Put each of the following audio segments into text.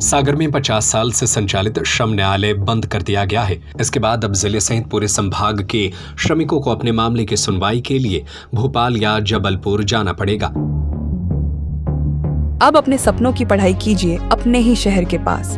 सागर में 50 साल से संचालित श्रम न्यायालय बंद कर दिया गया है। इसके बाद अब जिले सहित पूरे संभाग के श्रमिकों को अपने मामले की सुनवाई के लिए भोपाल या जबलपुर जाना पड़ेगा। अब अपने सपनों की पढ़ाई कीजिए अपने ही शहर के पास।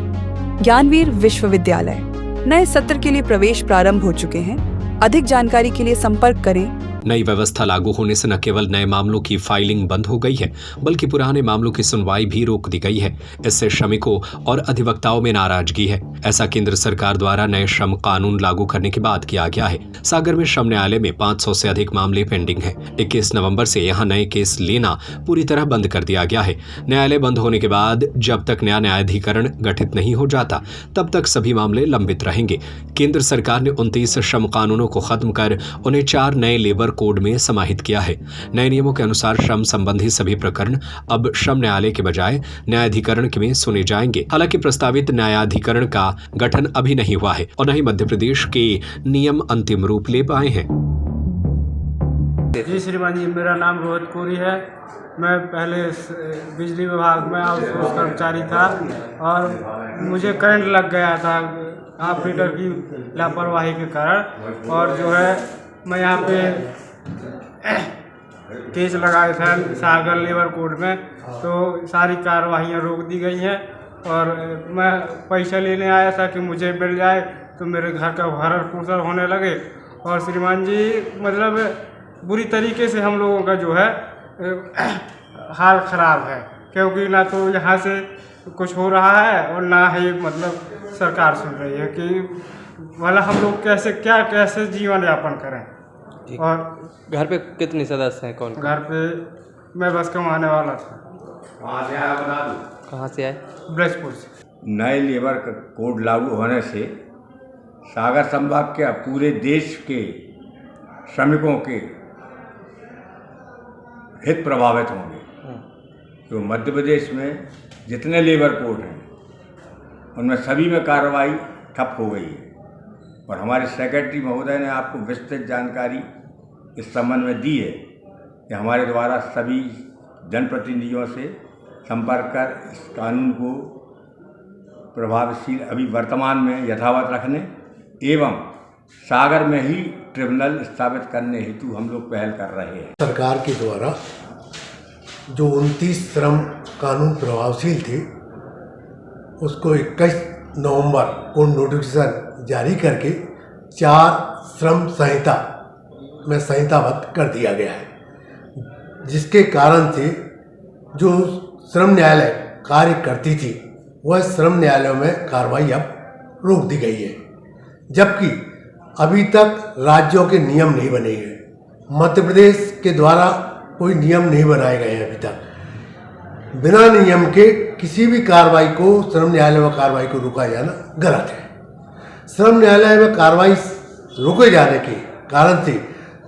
ज्ञानवीर विश्वविद्यालय नए सत्र के लिए प्रवेश प्रारंभ हो चुके हैं। अधिक जानकारी के लिए संपर्क करें। नई व्यवस्था लागू होने से न केवल नए मामलों की फाइलिंग बंद हो गई है, बल्कि पुराने मामलों की सुनवाई भी रोक दी गई है। इससे श्रमिकों और अधिवक्ताओं में नाराजगी है। ऐसा केंद्र सरकार द्वारा नए श्रम कानून लागू करने के बाद किया गया है। सागर में श्रम न्यायालय में 500 से अधिक मामले पेंडिंग है। 21 नवंबर से यहां नए केस लेना पूरी तरह बंद कर दिया गया है। न्यायालय बंद होने के बाद जब तक नया न्यायाधिकरण गठित नहीं हो जाता, तब तक सभी मामले लंबित रहेंगे। केंद्र सरकार ने 29 श्रम कानूनों को खत्म कर उन्हें 4 नए लेबर कोड में समाहित किया है। नए नियमों के अनुसार श्रम संबंधी सभी प्रकरण अब श्रम न्यायालय के बजाय न्यायाधिकरण में सुने जाएंगे। हालांकि प्रस्तावित न्यायाधिकरण का गठन अभी नहीं हुआ है और न ही मध्य प्रदेश के नियम अंतिम रूप ले पाए हैं। जी श्रीमान जी, मेरा नाम रोहित कोरी है। मैं पहले बिजली विभाग में आउटसोर्स कर्मचारी था और मुझे करंट लग गया था ऑपरेटर की लापरवाही के कारण, और जो है मैं यहाँ पे केस लगाए थे सागर लेबर कोर्ट में, तो सारी कार्रवाइयाँ रोक दी गई हैं। और मैं पैसा लेने आया था कि मुझे मिल जाए, तो मेरे घर का भरण पोषण होने लगे। और श्रीमान जी मतलब बुरी तरीके से हम लोगों का जो है हाल ख़राब है, क्योंकि ना तो यहाँ से कुछ हो रहा है और ना ही मतलब सरकार सुन रही है कि भला हम लोग कैसे जीवन यापन करें। और घर पे कितने सदस्य हैं? कौन? घर पे मैं बस कमाने वाला था। कहाँ से आया बता दो। कहाँ से आए? ब्रजपुर से। नए लेबर कोड लागू होने से सागर संभाग के पूरे देश के श्रमिकों के हित प्रभावित होंगे। तो मध्य प्रदेश में जितने लेबर कोड हैं उनमें सभी में कार्रवाई ठप हो गई है। और हमारे सेक्रेटरी महोदय ने आपको विस्तृत जानकारी इस संबंध में दी है कि हमारे द्वारा सभी जनप्रतिनिधियों से संपर्क कर इस कानून को प्रभावशील अभी वर्तमान में यथावत रखने एवं सागर में ही ट्रिब्यूनल स्थापित करने हेतु हम लोग पहल कर रहे हैं। सरकार के द्वारा जो 29 श्रम कानून प्रभावशील थे, उसको 21 नवंबर को नोटिफिकेशन जारी करके 4 श्रम संहिता में संहिताबद्ध कर दिया गया है, जिसके कारण से जो श्रम न्यायालय कार्य करती थी वह श्रम न्यायालयों में कार्रवाई अब रोक दी गई है। जबकि अभी तक राज्यों के नियम नहीं बने हैं। मध्य प्रदेश के द्वारा कोई नियम नहीं बनाए गए हैं अभी तक। बिना नियम के किसी भी कार्रवाई को श्रम न्यायालय में कार्रवाई को रोका जाना गलत है। श्रम न्यायालय में कार्रवाई रोके जाने के कारण से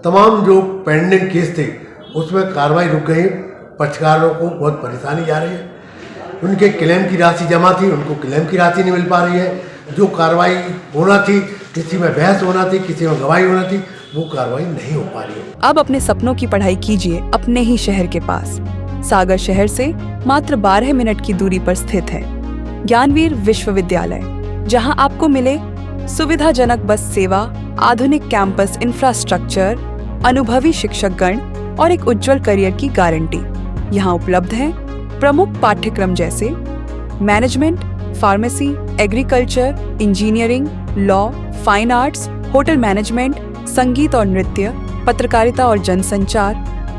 तमाम जो पेंडिंग केस थे उसमें कार्रवाई रुक गई। पक्षकारों को बहुत परेशानी जा रही है। उनके क्लेम की राशि जमा थी, उनको क्लेम की राशि नहीं मिल पा रही है। जो कार्रवाई होना थी, किसी में बहस होना थी, किसी में गवाही होना थी, वो कार्रवाई नहीं हो पा रही है। अब अपने सपनों की पढ़ाई कीजिए अपने ही शहर के पास। सागर शहर से मात्र 12 मिनट की दूरी पर स्थित है ज्ञानवीर विश्वविद्यालय, जहां आपको मिले सुविधाजनक बस सेवा, आधुनिक कैंपस इंफ्रास्ट्रक्चर, अनुभवी शिक्षकगण और एक उज्जवल करियर की गारंटी। यहाँ उपलब्ध है प्रमुख पाठ्यक्रम जैसे management, pharmacy, agriculture, engineering, law, fine arts, hotel management, संगीत और नृत्य, पत्रकारिता और जनसंचार,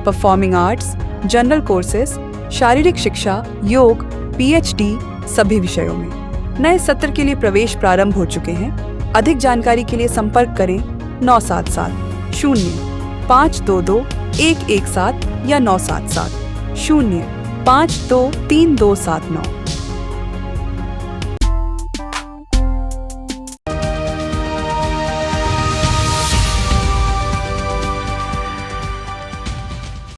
परफॉर्मिंग आर्ट्स, जनरल कोर्सेज, शारीरिक शिक्षा, योग, पीएचडी सभी विषयों में। नए सत्र के लिए प्रवेश प्रारंभ हो चुके हैं। अधिक जानकारी के लिए संपर्क करें 977 0 522 117 या 977 0 523 279।